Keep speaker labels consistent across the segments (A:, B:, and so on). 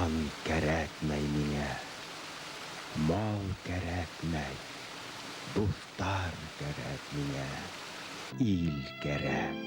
A: Жан кәрәкмәй миңә, мал кәрәкмәй, дуҫтар кәрәк миңә, ил кәрәк.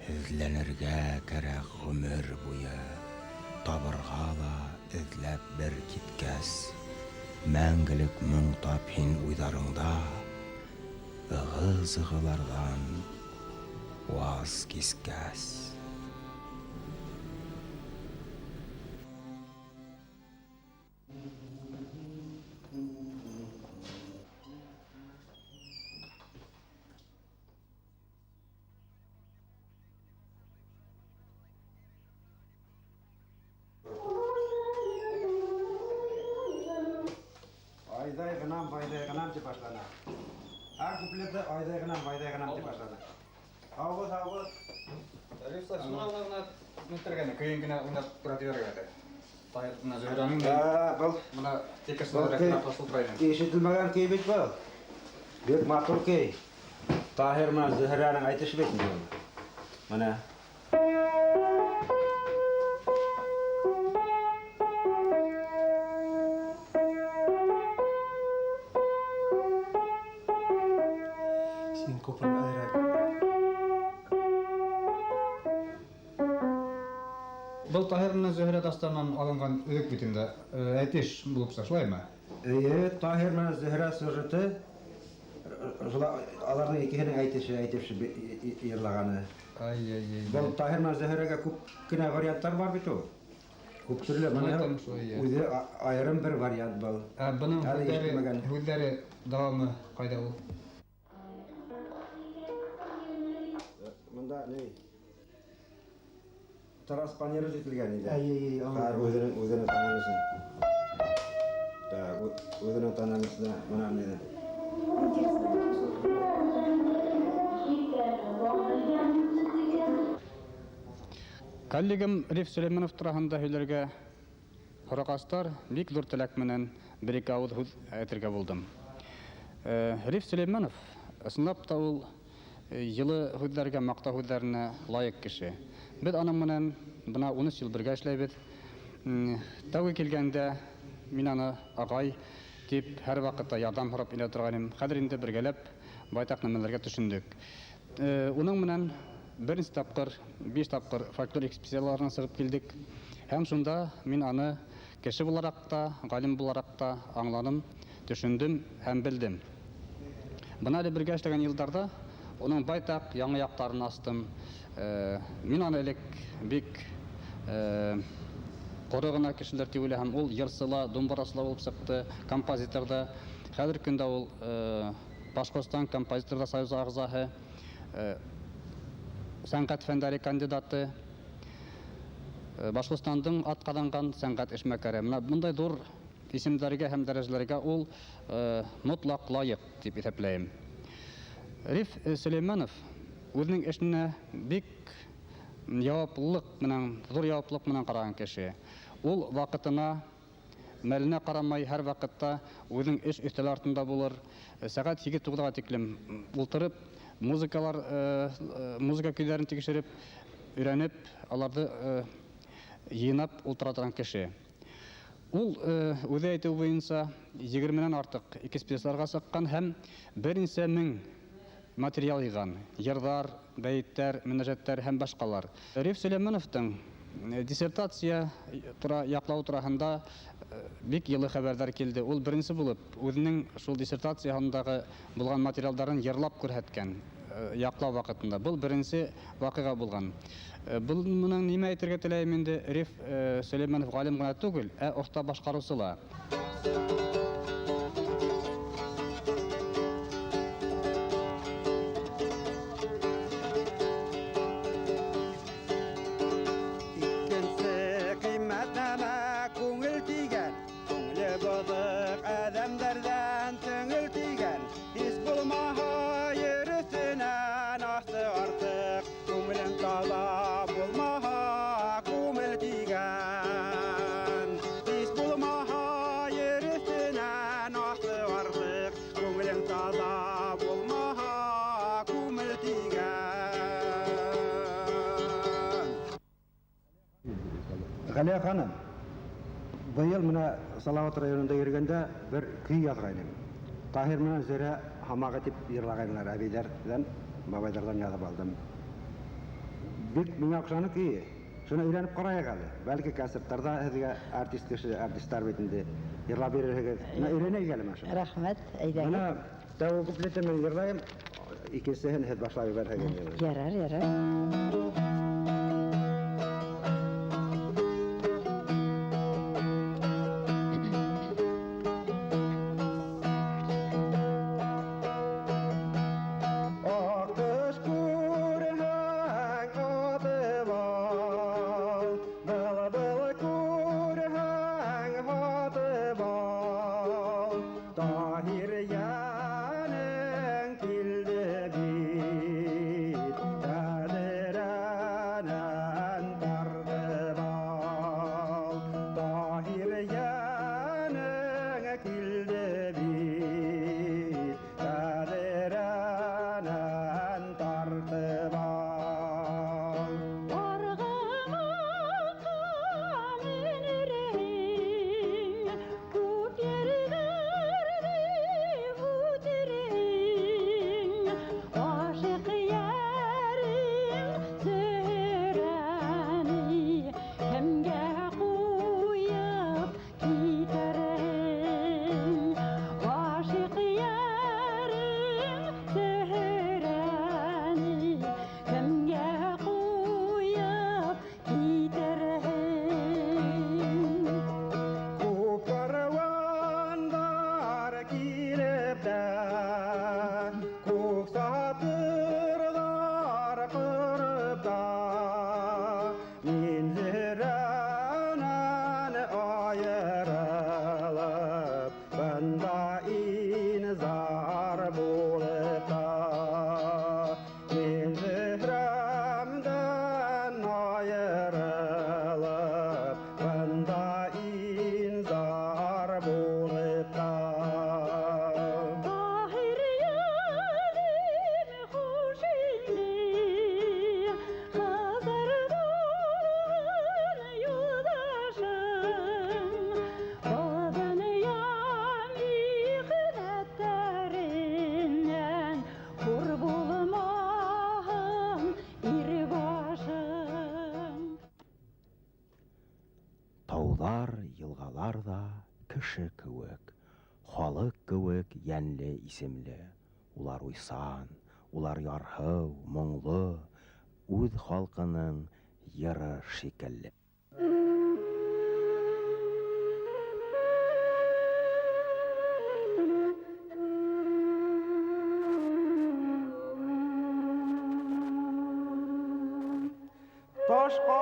A: Эҙләнергә кәрәк ғүмер буйы, табырға ла эҙләп бер киткәс, мәңгелек моң тап һин уйҙарыңда, ығы-зығыларҙан ваз кискәс.
B: Айдай-ғынам деп башлана. Әр куплеті айдай-ғынам деп башлана. Ауыз.
C: Рефлакс мұналарына мүттіргені, көйінгіне ұйнап тұрады өргеді. Мұна зөйраның
B: Бұл
C: мұна текесіне рәкіна қосыл тұрайын.
B: ешітілмеген кей бет бұл. Бек матур кей. Тахир мұна Зөһраның айтышы бетін бұл. Мұна.
C: Бұл Тахирның Зөһрә дастанынан алынған өйік бетінде әйтеш болып шылай ма?
B: Тахирның Зөһрә сюжеті алардың екеһінің әйтеші ерлағаны. Бұл Тахирның Зөһрәгә күп кенә варианттар бар бит ул. Күп түрлі, мына
C: Айтам шулай, иә.
B: үзе айырым бір вариант был.
C: Бұның
B: Әлі естімеген.
C: хүлдері давамы қайда ол?
B: Мында не? Тарас панері жетілген еді.
D: Ай,
B: Өзінің танымысын. Өзінің танымысына мына неді.
E: Коллегам Риф Сүлейменов турасында һөйләргә хоракастар бик зур теләк менән бер-ике авыз һүз әйтергә булдым. Риф Сүлейменов ысынлап та ул йылы һүзләргә, макта һүзләренә лайык кеше. Без аның менән бына 13 ел бергә эшләйбез. Тәүге килгәндә мин аны агай дип һәр вакытта ярдәм һорап инә торганым. Хәзер инде бергәләп байтак нәмәләргә төшендек. Уның менән беренче тапкыр, 5 тапкыр фольклор экспедицияларына сыгып килдек. Һәм шунда мин аны кеше буларак та, галим буларак та аңладым, төшендем һәм белдем. Бына әле бергә эшләгән елларда уның байтак яңа яктарын астым. Мин аны элек бик коры гына кешеләр дип уйлыйм. Ул йырсыла, думбарасыла булып чыкты, композиторда. Хәзер көндә ул Башкортстан композиторлар союзы агзасы, сәнгать фәннәре кандидаты, Башкортстандың атказанган сәнгать эшмәкәре. Мондай зур исемләргә һәм дәрәҗәләргә ул мотлак лайык дип исәпләйм. Риф Сүлейменов үзенең эшенә бик җаваплылык менән, зур җаваплылык менән караган кеше. Ул вакытына, мәленә карамай һәр вакытта үзенең эш өстәл артында булыр. Сәгать 8-9-га тиклем ултырып, музыка көйләрен тикшереп, өйрәнеп, аларды йыйнап ултыра торган кеше. Ул үзе әйтү буенча 20-нән артык экспедицияларга чыккан һәм 1000 материал йыйган. Йырдар, бәйеттәр, мөнәҗәттәр һәм башкалар. Риф Сүлейменовтың диссертация яклау турасында бик йылы хәбәрдар килде. Ул беренче булып үзенең шул диссертациясындагы булган материалларын йырлап күрһәткән яклау вакытында. Бу беренче вакыйга булган. Бу моның нимә әйтергә теләйм инде? Риф Сүлейменов галим гына түгел, оста башкаручы ла.
B: Галия ханым, быел мына Салават районында йөргәндә бер көй язгайным. Таһир менән Зөрә хамага дип йырлаганнар, әбиләр белән бабайлардан язып алдым. Бик миңа охшаны көй. Шуны өйрәнеп караек әле. Бәлки концертларда һезгә артистлар бит инде йырлап бирергә. Менә өйрәнәйек әле маша.
D: Рәхмәт, әйдәгез.
B: Менә тәүге куплетны мин йырлайм, икенчесен һез башлап җибәрһәгез.
D: Ярар.
B: Батырлар кырда мин зиранан айырылып бында инзар булыта мин зирамдан айырылып бында инзар булыта
F: Tahir yarim hoşindi Hazardan yoldaşım Bazen yan ihnetlerinden Kur bulmağım ir başım
A: Таулар, елгалар да кеше кеүек, халык кеүек йәнле исемле. Улар уйсан, улар ярһыу, моңлы, үз халкының йыры шикелле.
B: Ташка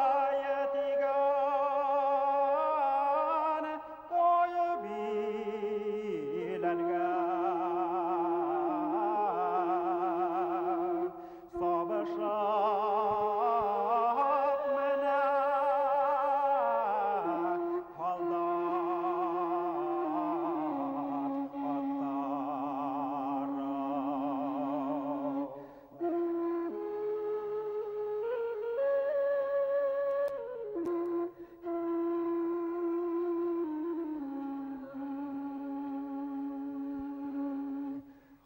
B: ялая тигән ой биләнгән сабышап менә һалдат аттары.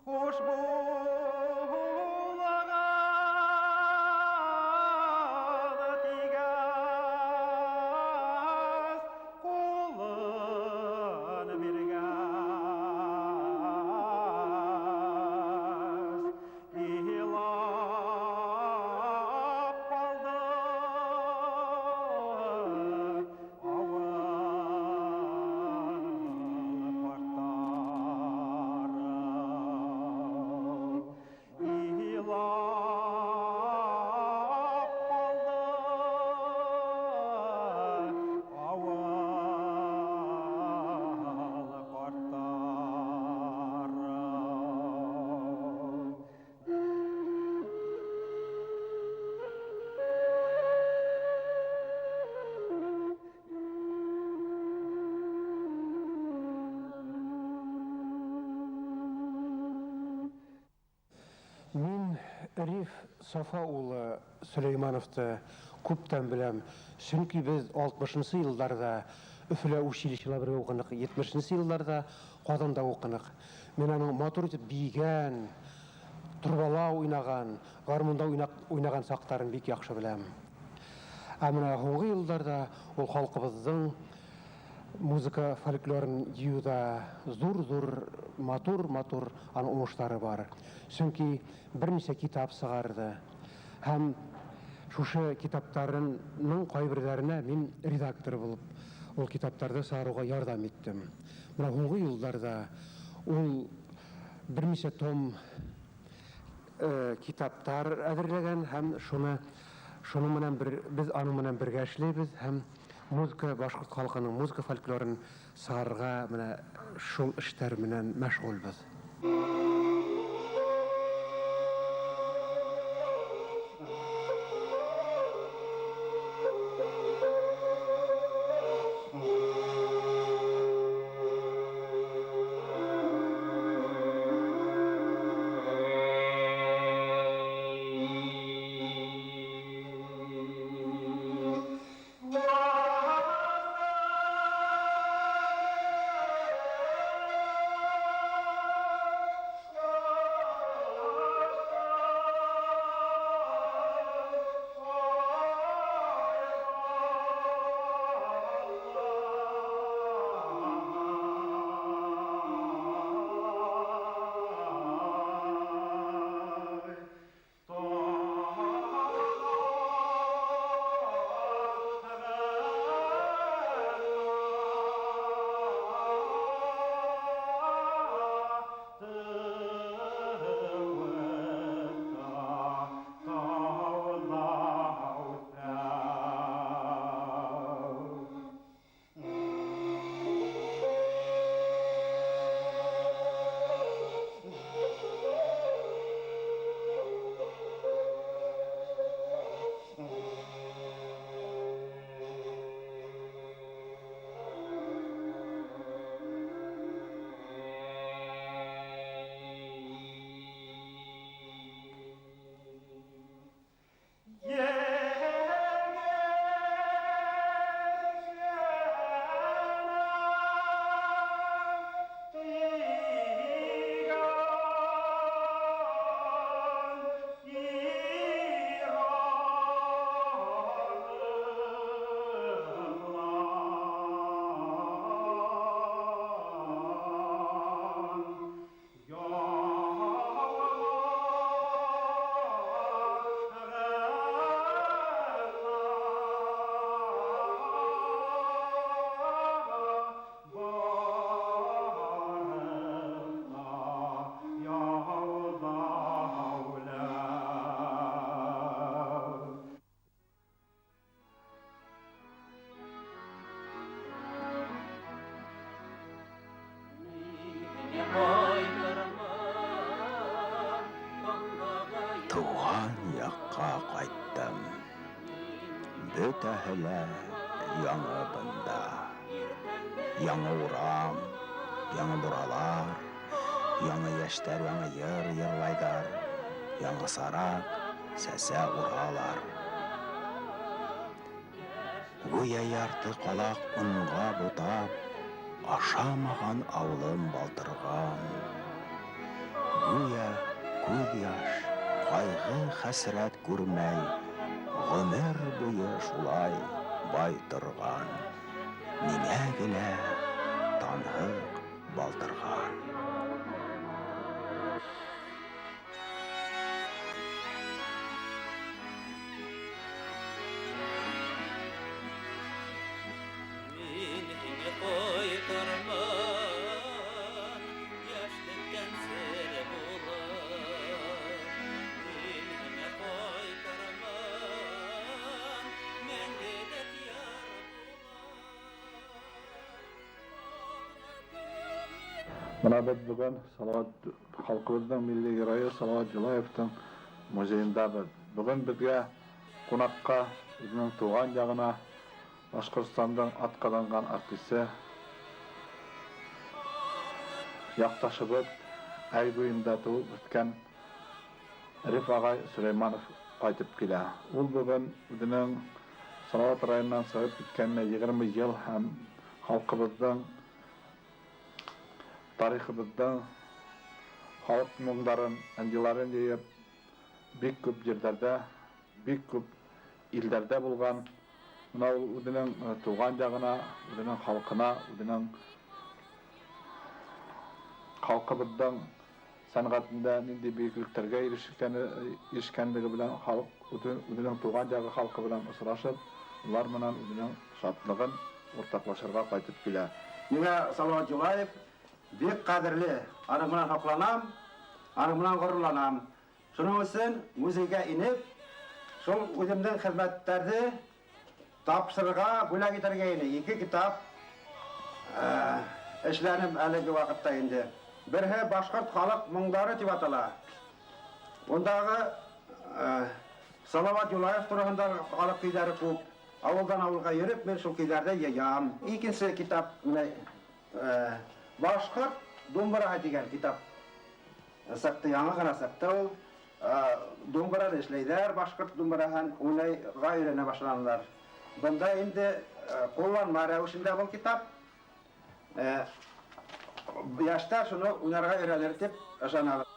B: Хуш булыгыз тигәз кулын биргәз илап калды авыл картлары. Илап калды авыл картлары.
G: Мин Риф Сафа улы Сөлеймановты күптән беләм. Чөнки без 60-нчы елларда Өфөлә училищела бергә укыдык, 70-нчы елларда Казанда укыдык. Мин аның матур итеп бигән, турбала уйнаган, гармунда уйнаган сактарын бик яхшы беләм. Ә менә соңгы елларда ул халкыбызның музыка фольклорын юда зур матур аның уңышлары бар. Чөнки берничә китап сыгарды. Һәм шушы китапларның кайберләренә мин редактор булып ул китапларны сыгаруга ярдәм иттем. Менә соңгы елларда ул берничә том китаптар әзерләгән һәм шуны менән без аның менән бергә эшләйбез һәм музыка башкорт халкының музыка фольклорын сыгарга менә шул эштәр менән мәшгульбез.
A: Ҡалаҡҡа ҡайттым. Бөтәһе лә яңы бында. Яңы урам, яңы буралар, яңы йәштәр яңы йыр йырлайҙар, яңы сараҡ, сәсә уралар. Гүйә ярты ҡалаҡ унға бутап, ашамаған ауылым балтырған. Гүйә күҙ яш, ҡайғы хәсрәт күрмәй, ғүмер буйы шулай байтырған. Миңә генә танһыҡ балтырған.
H: Мына бит бүген Салават халкыбыздың милли геройы Салават Юлаевтың музейындабыз. Бүген безгә кунакка үзенең туган ягына Башкортстандың атказанган артисты якташыбыз ай буенда туып үткән Риф агай Сөләйманов кайтып килә. Ул бүген үзенең Салават районыннан сыгып киткәненә 20 ел һәм халкыбыздың тарихыбыздан халык моңдарын, әндиларын җыеп, бик күп җирләрдә, бик күп илләрдә булган. Менә ул үзенең туган ягына, үзенең халкына, үзенең халкыбыздан сәнгатендә нинди биеклектәргә ирешкәнлеге белән халык үзенең туган ягы халкы белән очрашып, улар менән үзенең шатлыгын уртаклашырга кайтып килә.
B: Миңа Салават Юлаев бик кадерле, аның менән хакланам, аның менән горурланам. Шуның өчен музейга инеп, шул үземнең хезмәттәрне тапшырырга, бүләк итәргә инде. 2 китап эшләнем әлеге вакытта инде. Бере башкорт халык моңдары дип атала. Мондагы Салават Юлаев турында халык көйләре күп. Авылдан авылга йөреп, мен шул көйләрдә яям. Икенче китап Башкорт думбара дигән китап. Сакты яңа гына сакты ул. Думбараны эшләйләр, башкорт думбараһын уйнарга өйрәнә башлаганнар. Бында инде кулланма рәвешендә бу китап. Яшьтәр шуны уйнарга өйрәнер дип ышанабыз.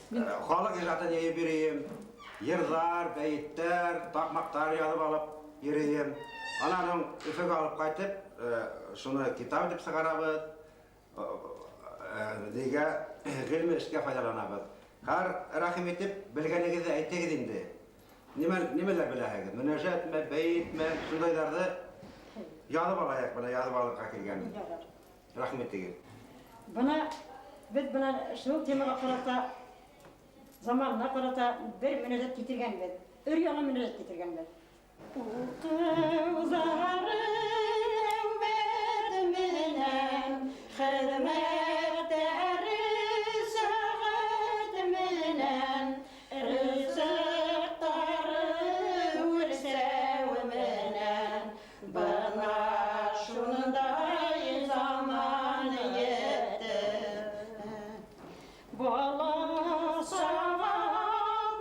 B: Халық ижатын ие берейім. Ердар, бәйттер, тақмақтар язып алып ерейім. Ананың үфіг алып қайтып, шуны китап деп сығарабыз. Деге ғилми ішке файдаланабыз. Қар рахим етіп, білгенігізді әйттегіз енді. Немелер біләхегіз? Мүнәжәт мә, бәйт мә, шундайларды язып алайық, бұны язып алып келгенін. Рахим еттегіз.
I: Бұны, біз бұны шул темаға қарата, zamanına karata bir münezzet getirgenler, öryanı münezzet getirgenler. Uzarım bedminen, hizmet saatminen, rızıkları sevminen, bana şunday zaman yetti. Bala sava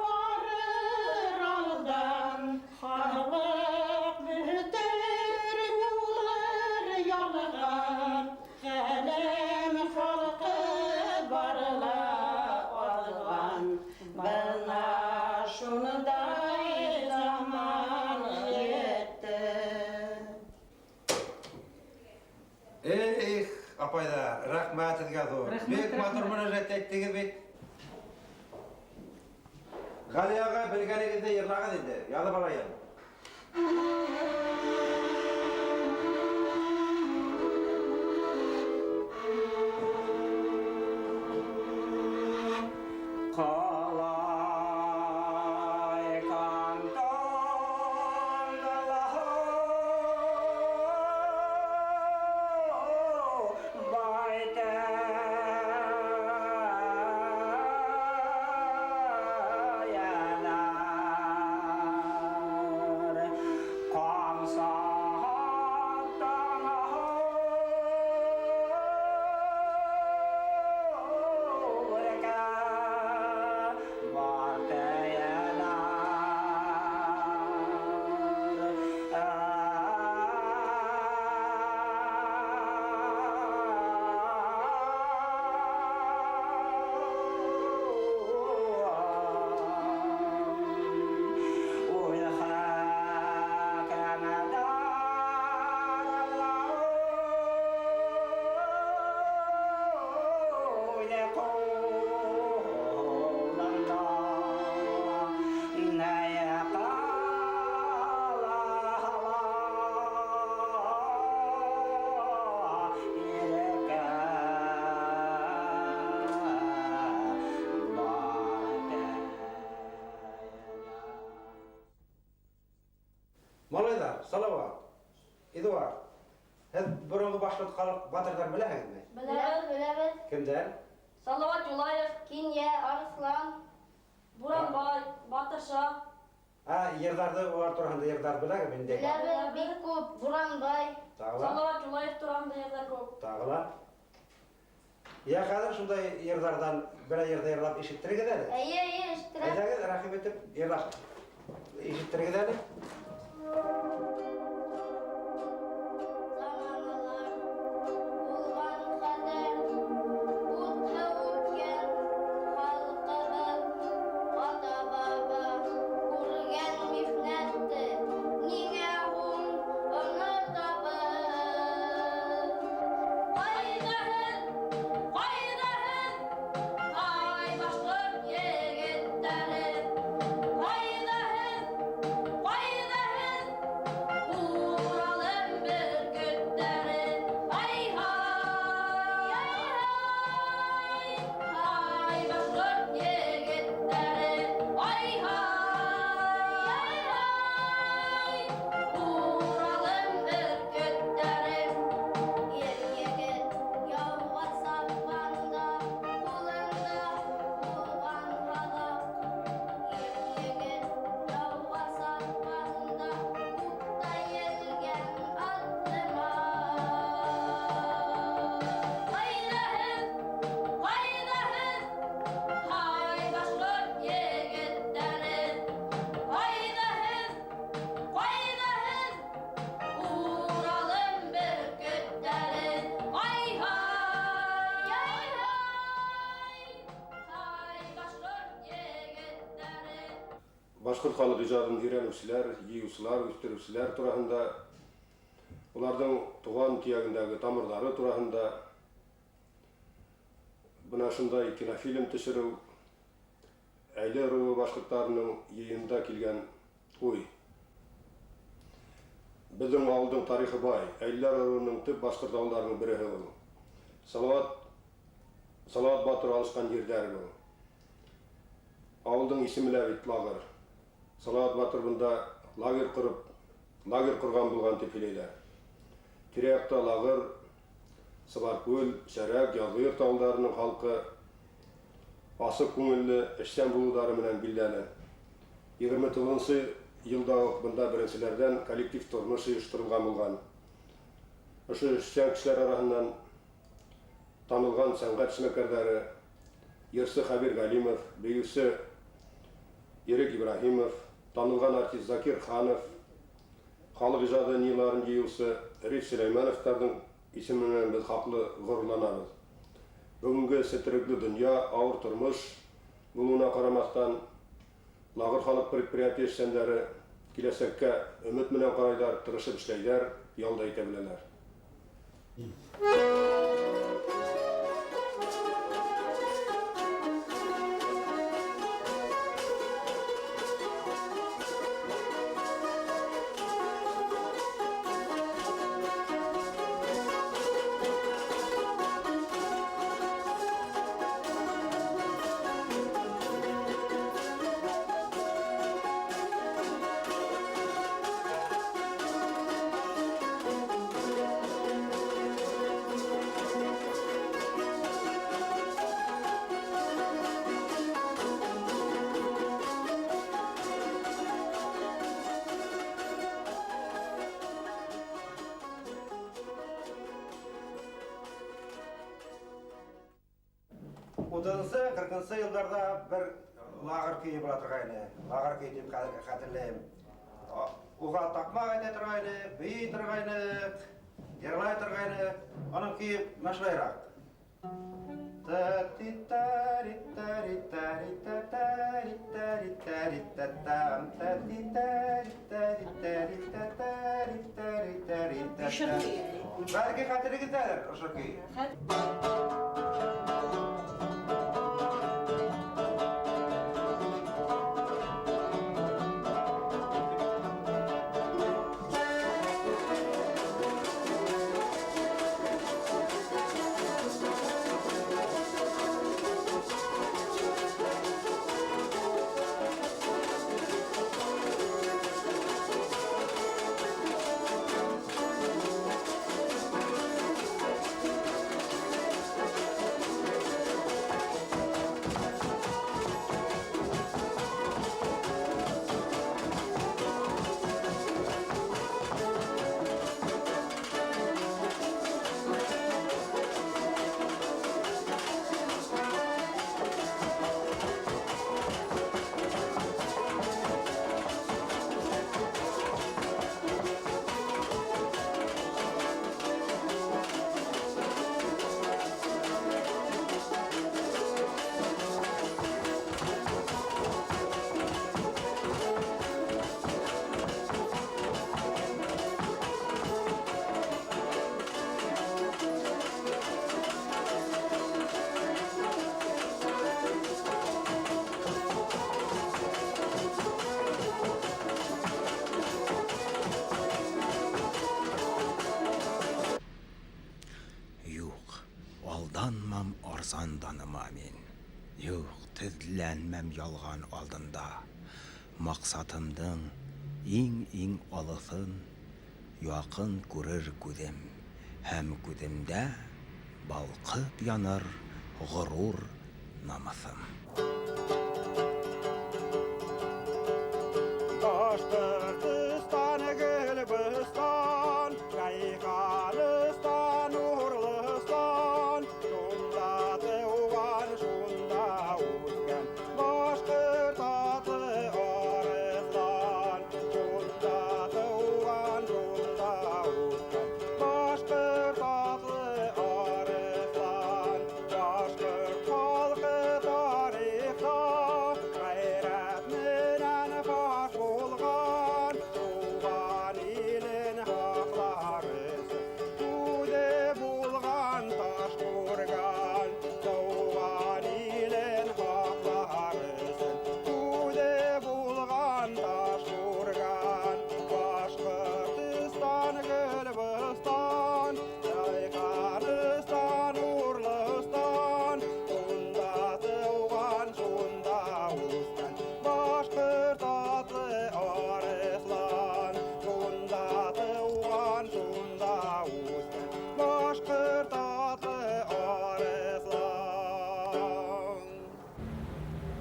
I: varır aldan, halık mühtür yollar yalgan, kalem halkı barla algan, bana şunday zaman yetti.
B: Apaylar, rahmetiniz zor. Büyük matır münezzet ettiğiniz bit. Galiyaga bilgenigizde yırlağın idi. Yazıp alayım. Malaylar, salavat, Eduard. Hep burungu başlat kalıp batırdan bilahiniz mi?
J: Bileriz.
B: Kimden?
J: Salavat Yulayev, Kinye, Arslan, Buranbay, Batırşah.
B: Ha, yerdarda var turanda yerdar bilahiniz mi?
J: Bileriz, Bikkup, Buranbay.
B: Tağla.
J: Salavat Yulayev turanda yerler көп.
B: Tağla. Ya kadar şunday yerdardan bir yerde yerlap işittirik edeli?
J: İyi, iştirak.
B: Edegi rakip etip yerlap işittirik edeli?
J: Zamanlar, bulgan kader, butta ötken, halkımız, ata baba, kurgen mifnetti, niye hun, onu tabır. Haydahın, ay başlık yegitleri, haydahın,
G: башкорт халық ижадын үйренүүчүлөр, ийүүчүлөр, өстүрүүчүлөр туурасында, улардын туган тиягындагы тамырлары туурасында мына ушундай кинофильм түшүрүү Әйле руу башкорттарынын ийинде келген ой. Биздин ауылдың тарихы бай. Әйлелер руунун түп башкорт ауылдарынын бири бул. Салават Батыр алышкан жердер бул. Ауылдың исими эле Лагыр. Салават Батыр мында лагерь курган болгон деп билет. Тиректа Лагыр, Сыбаркөл, Шәрәк, Ялгыр тауылдарынын халкы асык көңүллүү эшчән булуудары менен билдәле. 29-нчы жылда мында биринчилерден коллектив тормуш уюштурулган болгон. Ошо эшчән кишилер арасынан танылган сәнгать эшмәкәрләре Ерсе Хабир Галимов, Бейүсе Ерек Ибрахимов, танылган артист Закир Ханов, халык ижады ниларын җыючы Риф Сөләймановтардын исеме менен без хаклы горурланабыз. Бүгүнкү сетириклүү дүйнө, ауыр турмуш булууна карамастан, Лагыр халык предприятие эшчәнләре киләсәккә өмет менен карайлар, тырышып эшләйләр, ялда итә беләләр.
B: Отызынчы, 40-нчы жылдарда bir лагыр күйі бара тұрғайны. Лагыр күйі деп қатырлайым. Уға тақмақ айта тұрғайны, бүй тұрғайны, ерлай тұрғайны. Оның күйі мәшілайрақ. Бәрге қатыры кетелер, ұшы күйі.
A: Aldanmam arzandanıma men. Yok, tizlenmem yalgan aldında. Maksatımdın in alıfın yakın görür güdüm. Hem güdümde balkıp yanar gurur namısım.
B: Башкортостан Гөлбістан, Шайханыстан, Урлыстан, шунда туған, шунда өткен, башқұрт аты Арыстан, шунда туған, шунда өткен, башқұрт аты Арыстан, башқұрт халқы тарихта, ғайрат менен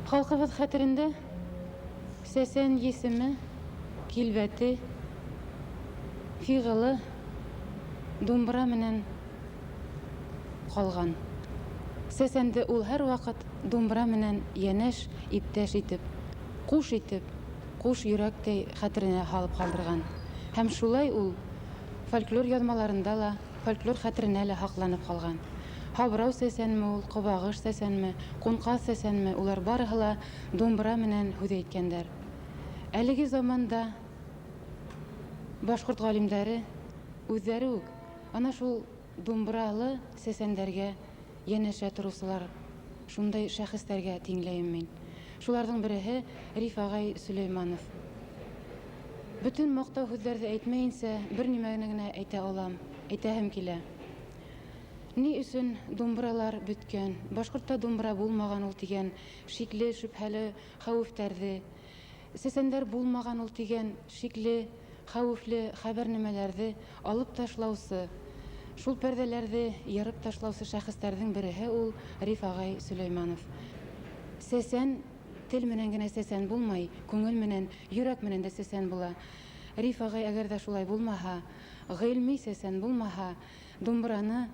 K: Халкыбыз хәтерендә сәсән есеме, килбәте, фигылы думбра менән калган. Сәсәнде ул һәр вакыт думбра менән янәш, иптәш итеп, куш йөрәктәй хәтеренә халып калдырган. Һәм шулай ул фольклор язмаларында ла, фольклор хәтеренә лә һакланып калган. Хабрау сәсәнме ул, кобагыш сәсәнме, кунка сәсәнме, улар барыһы ла думбра менән һүз әйткәндәр. Әлеге заманда башкорт галимдәре үзләре үк ана шул думбралы сәсәндәргә янәшә торучылар, шундай шәхестәргә тиңләйем мин. Шуларның береһе Риф агай Сөләйманов. Бүтән мактау һүзләрне әйтмәенсә, бер нимәне генә әйтә алам, әйтәһем килә. Ни өсөн думбралар бөткән, башкортта думбра булмаган ул дигән шикле, шөбһәле хәвефләрне, сәсәндәр булмаган ул дигән шикле, хәвефле хәбәрнамәләрне алып ташлаусы, шул пәрдәләрне ярып ташлаусы шәхестәрнең береһе ул Риф агай Сөләйманов. Сәсән тел менән генә сәсән булмай, күңел менән, йөрәк менән дә сәсән була. Риф агай әгәр дә шулай булмаһа, гыйльми сәсән булмаһа, думбраны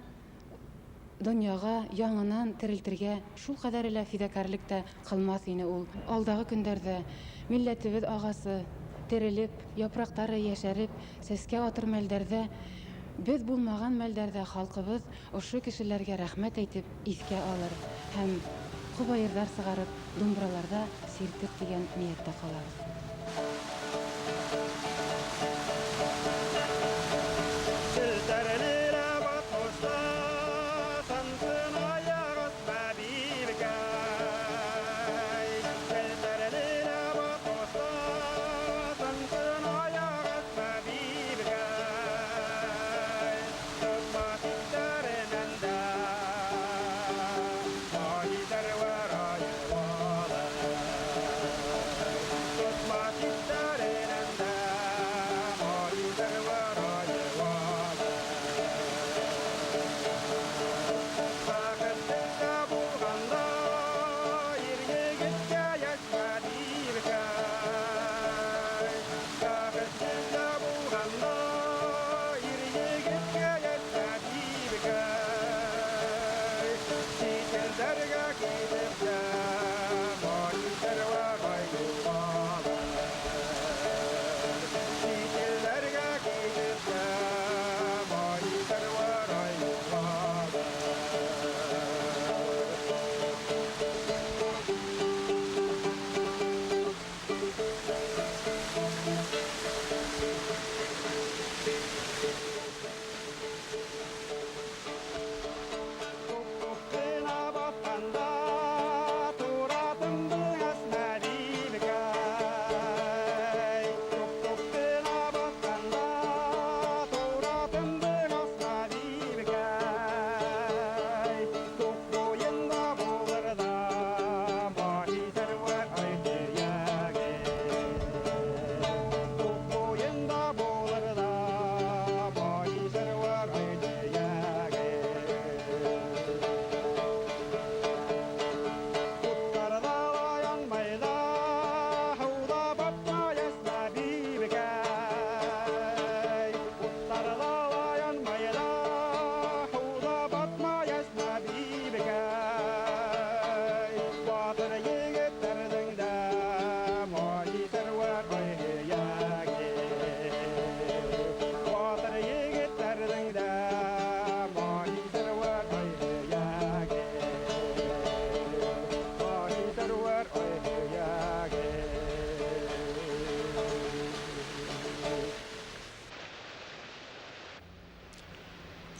K: дөньяга яңынан терелтергә шул кадәр лә фидакарлык та кылмас ине ул. Алдагы көндәрдә милләтебез агасы терелеп, япрактары яшәреп, сәскә атыр мәлдәрдә, без булмаган мәлдәрдә халкыбыз ошо кешеләргә рәхмәт әйтеп искә алыр һәм кубайырдар сыгарып, думбраларда сиртеп дигән ниятта калабыз.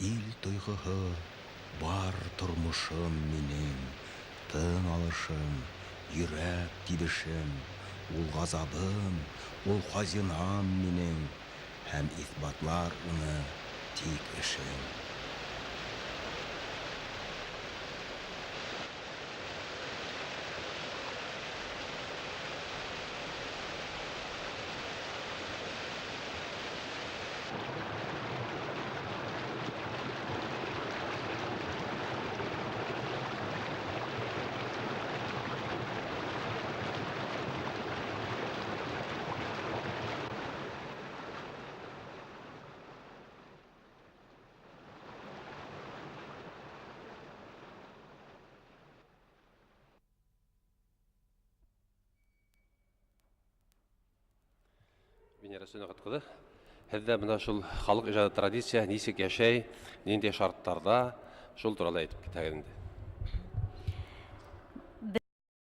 A: Ил тойгыһы бар тормышым минем, тын алышым, йөрәк тибешем, ул газабым, ул хазинам минем, һәм исбатлар уны тик эшем.
L: Венера Сөнәгатқызы. Һеҙҙә бына шул халыҡ ижады традиция нисек йәшәй, ниндәй шарттарда, шул турала әйтеп китәгеҙ инде.